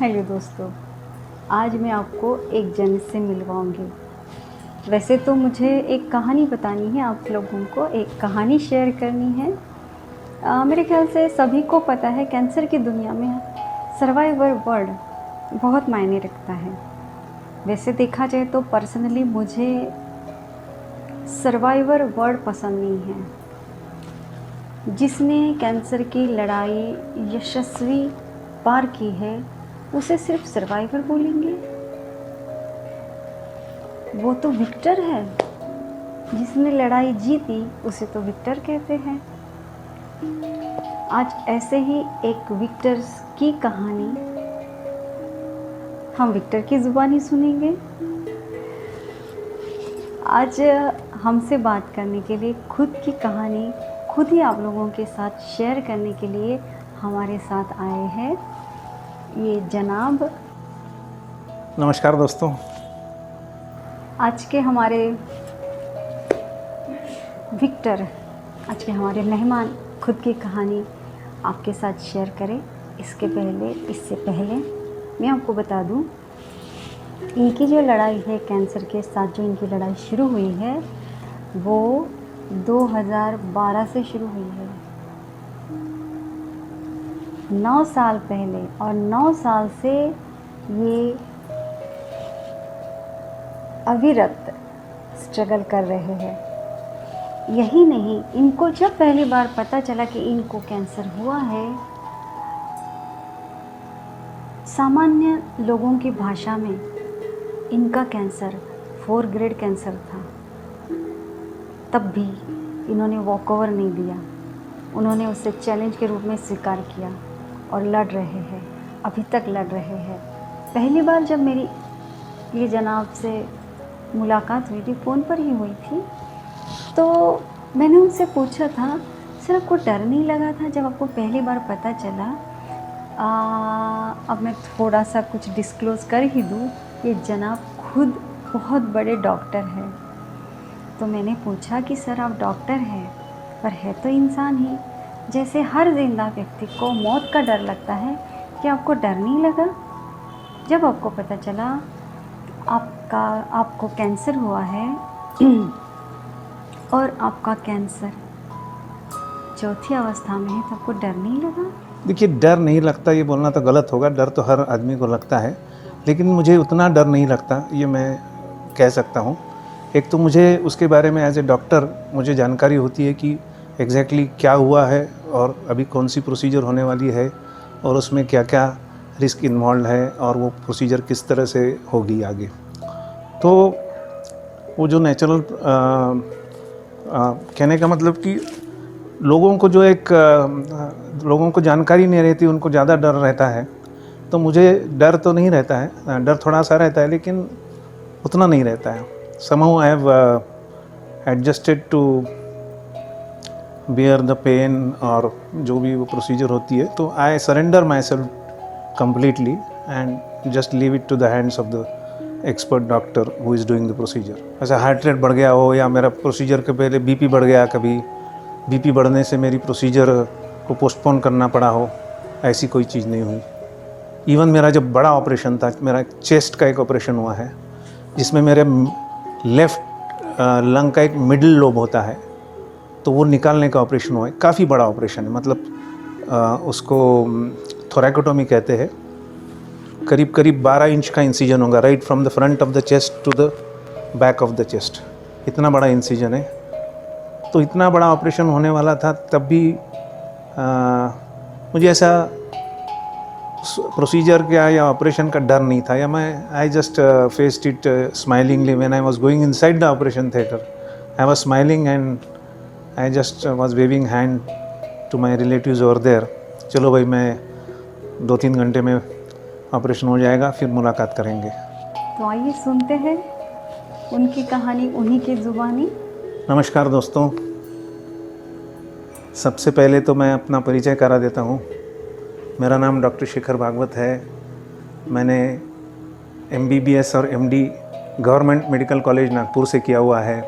Hello दोस्तों, आज मैं आपको एक जन से मिलवाऊंगी। वैसे तो मुझे एक कहानी बतानी है, आप लोगों को एक कहानी शेयर करनी है। मेरे ख्याल से सभी को पता है कैंसर की दुनिया में सर्वाइवर वर्ड बहुत मायने रखता है। वैसे देखा जाए तो पर्सनली मुझे सर्वाइवर वर्ड पसंद नहीं है। जिसने कैंसर की लड़ाई यशस्वी पार की है उसे सिर्फ सर्वाइवर बोलेंगे? वो तो विक्टर है। जिसने लड़ाई जीती उसे तो विक्टर कहते हैं। आज ऐसे ही एक विक्टर की कहानी हम विक्टर की ज़ुबानी सुनेंगे। आज हमसे बात करने के लिए, खुद की कहानी खुद ही आप लोगों के साथ शेयर करने के लिए हमारे साथ आए हैं ये जनाब। नमस्कार दोस्तों। आज के हमारे विक्टर, आज के हमारे मेहमान खुद की कहानी आपके साथ शेयर करें। इससे पहले मैं आपको बता दूं, इनकी जो लड़ाई है कैंसर के साथ, जो इनकी लड़ाई शुरू हुई है वो 2012 से शुरू हुई है, 9 साल पहले। और 9 साल से ये अविरत स्ट्रगल कर रहे हैं। यही नहीं, इनको जब पहली बार पता चला कि इनको कैंसर हुआ है, सामान्य लोगों की भाषा में इनका कैंसर 4 ग्रेड कैंसर था। तब भी इन्होंने वॉकओवर नहीं दिया, उन्होंने उसे चैलेंज के रूप में स्वीकार किया और लड़ रहे हैं, अभी तक लड़ रहे हैं। पहली बार जब मेरी ये जनाब से मुलाकात हुई थी, फ़ोन पर ही हुई थी, तो मैंने उनसे पूछा था, सर आपको डर नहीं लगा था जब आपको पहली बार पता चला? अब मैं थोड़ा सा कुछ डिस्क्लोज़ कर ही दूँ, ये जनाब खुद बहुत बड़े डॉक्टर हैं। तो मैंने पूछा कि सर आप डॉक्टर हैं पर है तो इंसान ही, जैसे हर जिंदा व्यक्ति को मौत का डर लगता है, कि आपको डर नहीं लगा जब आपको पता चला आपको कैंसर हुआ है और आपका कैंसर चौथी अवस्था में है, तो आपको डर नहीं लगा? देखिए, डर नहीं लगता ये बोलना तो गलत होगा। डर तो हर आदमी को लगता है, लेकिन मुझे उतना डर नहीं लगता, ये मैं कह सकता हूँ। एक तो मुझे उसके बारे में एज ए डॉक्टर मुझे जानकारी होती है कि एग्जैक्टली क्या हुआ है और अभी कौन सी प्रोसीजर होने वाली है और उसमें क्या क्या रिस्क इन्वॉल्व है और वो प्रोसीजर किस तरह से होगी आगे। तो वो जो नेचुरल कहने का मतलब कि लोगों को जो लोगों को जानकारी नहीं रहती, उनको ज़्यादा डर रहता है। तो मुझे डर तो नहीं रहता है, डर थोड़ा सा रहता है लेकिन उतना नहीं रहता है। somehow I have adjusted to bear the pain, और जो भी वो प्रोसीजर होती है, तो I surrender myself completely and just leave it to the hands of the expert doctor who is doing the procedure। ऐसा हार्ट रेट बढ़ गया हो या मेरा प्रोसीजर के पहले बीपी बढ़ गया, कभी बीपी बढ़ने से मेरी प्रोसीजर को पोस्टपोन करना पड़ा हो, ऐसी कोई चीज़ नहीं हुई। इवन मेरा जब बड़ा ऑपरेशन था, मेरा चेस्ट का एक ऑपरेशन हुआ है जिसमें मेरे लेफ़्ट लंग का एक मिडिल लोब होता है, तो वो निकालने का ऑपरेशन हुआ है। काफ़ी बड़ा ऑपरेशन है, मतलब उसको थोरैकोटोमी कहते हैं। करीब 12 इंच का इंसिजन होगा, right from the front of the chest to the back of the chest. इतना बड़ा इंसिजन है। तो इतना बड़ा ऑपरेशन होने वाला था, तब भी मुझे ऐसा प्रोसीजर क्या या ऑपरेशन का डर नहीं था, या मैं I just faced it smilingly. When I was going inside the operation theatre, I was smiling and I just was waving hand to my relatives over there. चलो भाई, मैं 2-3 घंटे में ऑपरेशन हो जाएगा, फिर मुलाकात करेंगे। तो आइए सुनते हैं उनकी कहानी उन्हीं की ज़ुबानी। नमस्कार दोस्तों, सबसे पहले तो मैं अपना परिचय करा देता हूँ। मेरा नाम डॉक्टर शेखर भागवत है। मैंने MBBS और MD government medical college Nagpur से किया हुआ है,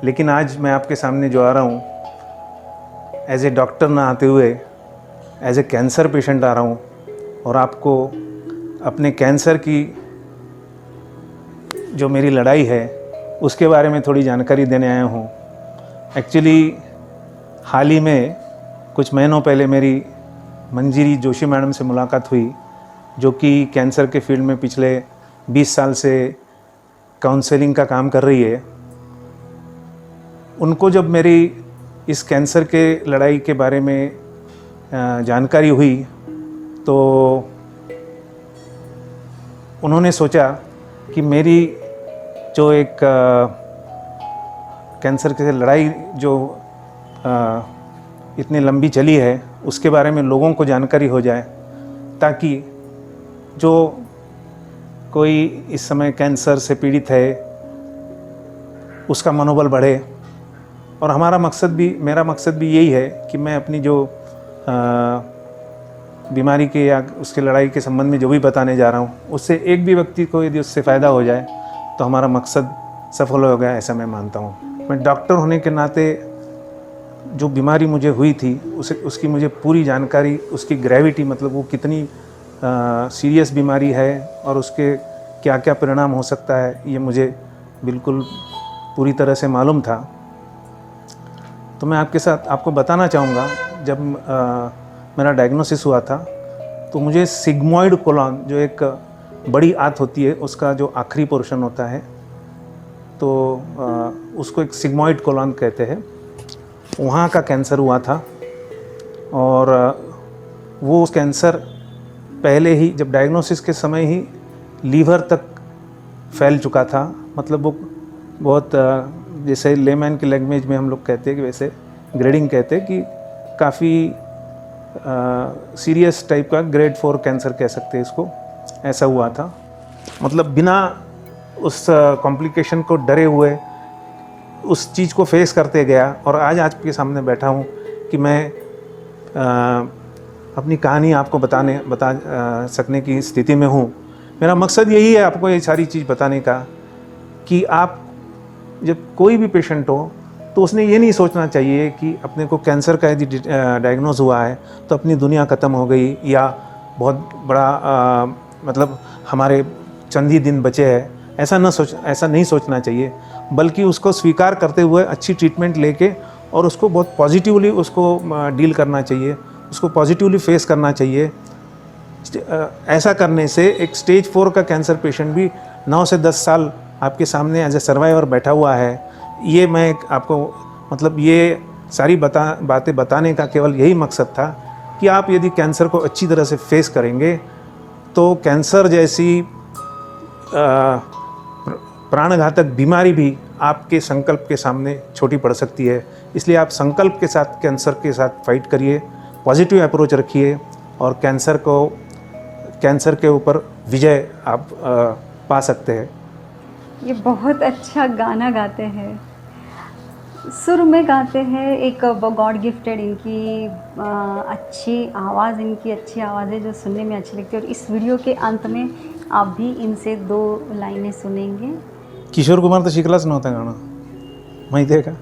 लेकिन आज मैं आपके सामने जो आ रहा हूँ, एज ए डॉक्टर ना आते हुए एज ए कैंसर पेशेंट आ रहा हूँ और आपको अपने कैंसर की जो मेरी लड़ाई है उसके बारे में थोड़ी जानकारी देने आया हूँ। एक्चुअली हाल ही में कुछ महीनों पहले मेरी मंजीरी जोशी मैडम से मुलाकात हुई, जो कि कैंसर के फील्ड में पिछले 20 साल से काउंसलिंग का काम कर रही है। उनको जब मेरी इस कैंसर के लड़ाई के बारे में जानकारी हुई तो उन्होंने सोचा कि मेरी जो एक कैंसर की लड़ाई जो इतनी लंबी चली है उसके बारे में लोगों को जानकारी हो जाए, ताकि जो कोई इस समय कैंसर से पीड़ित है उसका मनोबल बढ़े। और मेरा मकसद भी यही है कि मैं अपनी जो बीमारी के या उसके लड़ाई के संबंध में जो भी बताने जा रहा हूँ उससे एक भी व्यक्ति को यदि उससे फ़ायदा हो जाए तो हमारा मकसद सफल हो गया, ऐसा मैं मानता हूँ। मैं डॉक्टर होने के नाते जो बीमारी मुझे हुई थी उसकी मुझे पूरी जानकारी, उसकी ग्रेविटी, मतलब वो कितनी सीरियस बीमारी है और उसके क्या क्या परिणाम हो सकता है, ये मुझे बिल्कुल पूरी तरह से मालूम था। तो मैं आपको बताना चाहूँगा, जब मेरा डायग्नोसिस हुआ था तो मुझे सिग्मॉइड कोलन, जो एक बड़ी आंत होती है उसका जो आखिरी पोर्शन होता है, तो उसको एक सिग्मॉइड कोलन कहते हैं, वहाँ का कैंसर हुआ था। और वो उस कैंसर पहले ही, जब डायग्नोसिस के समय ही लीवर तक फैल चुका था। मतलब वो बहुत जैसे लेमैन की लैंग्वेज में हम लोग कहते हैं कि वैसे ग्रेडिंग कहते हैं कि काफ़ी सीरियस टाइप का ग्रेड 4 कैंसर कह सकते हैं इसको, ऐसा हुआ था। मतलब बिना उस कॉम्प्लिकेशन को डरे हुए उस चीज़ को फेस करते गया, और आज आपके सामने बैठा हूँ कि मैं अपनी कहानी आपको बता सकने की स्थिति में हूँ। मेरा मकसद यही है आपको ये सारी चीज़ बताने का कि आप जब कोई भी पेशेंट हो तो उसने ये नहीं सोचना चाहिए कि अपने को कैंसर का यदि डायग्नोज हुआ है तो अपनी दुनिया ख़त्म हो गई या बहुत बड़ा मतलब हमारे चंद ही दिन बचे हैं। ऐसा नहीं सोचना चाहिए, बल्कि उसको स्वीकार करते हुए अच्छी ट्रीटमेंट लेके और उसको बहुत पॉजिटिवली उसको डील करना चाहिए, उसको पॉजिटिवली फेस करना चाहिए। ऐसा करने से एक स्टेज 4 का कैंसर पेशेंट भी 9 से 10 साल आपके सामने एज ए सर्वाइवर बैठा हुआ है। ये मैं आपको मतलब ये सारी बातें बताने का केवल यही मकसद था कि आप यदि कैंसर को अच्छी तरह से फेस करेंगे तो कैंसर जैसी प्राणघातक बीमारी भी आपके संकल्प के सामने छोटी पड़ सकती है। इसलिए आप संकल्प के साथ कैंसर के साथ फाइट करिए, पॉजिटिव अप्रोच रखिए और कैंसर के ऊपर विजय आप पा सकते हैं। ये बहुत अच्छा गाना गाते हैं, सुर में गाते हैं, एक गॉड गिफ्टेड इनकी अच्छी आवाज़ है जो सुनने में अच्छी लगती है। और इस वीडियो के अंत में आप भी इनसे 2 लाइनें सुनेंगे। किशोर कुमार तर शिकलाच नव्हता गाणं, माहिती आहे का?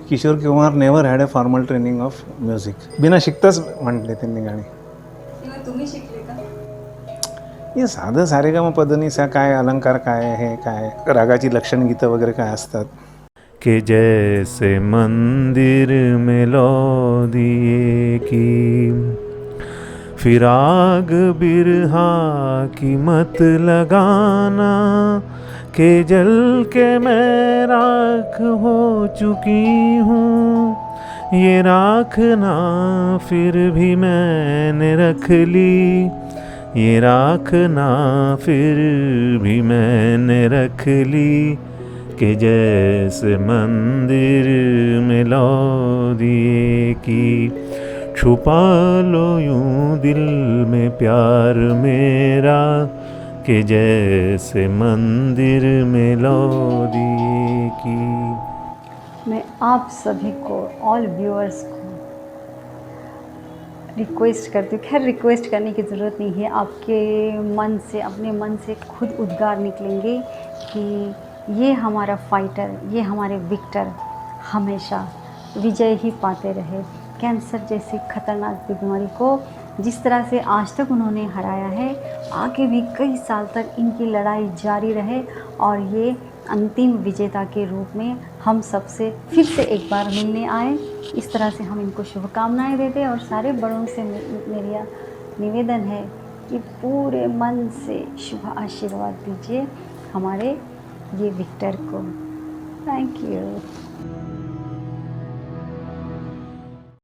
Kishore Kumar never had a formal training of music, बिना शिकताच म्हटले त्यांनी गाणी। तुम्ही शिकले का? हे साधं सारेगमपधनिसा काय, अलंकार काय, हे काय, रागाची लक्षण गीतं वगैरे काय असतात कि जैसे मंदिर में लो दिए की, फिराग बिरहा की मत लगाना, के जल के मैं राख हो चुकी हूँ, ये राख ना फिर भी मैंने रख ली, ये राख ना फिर भी मैंने रख ली, कि जैसे मंदिर में लो दिए की, छुपा लो यूं दिल में प्यार मेरा, कि जैसे मंदिर में लो दिए की। मैं आप सभी को, ऑल व्यूअर्स को रिक्वेस्ट करती हूँ, खैर रिक्वेस्ट करने की ज़रूरत नहीं है, आपके मन से, अपने मन से खुद उद्गार निकलेंगे कि ये हमारा फाइटर, ये हमारे विक्टर हमेशा विजय ही पाते रहे। कैंसर जैसी खतरनाक बीमारी को जिस तरह से आज तक उन्होंने हराया है, आगे भी कई साल तक इनकी लड़ाई जारी रहे और ये अंतिम विजेता के रूप में हम सबसे फिर से एक बार मिलने आए। इस तरह से हम इनको शुभकामनाएं देते हैं और सारे बड़ों से मेरा निवेदन है कि पूरे मन से शुभ आशीर्वाद दीजिए हमारे ये विक्टर को। Thank you.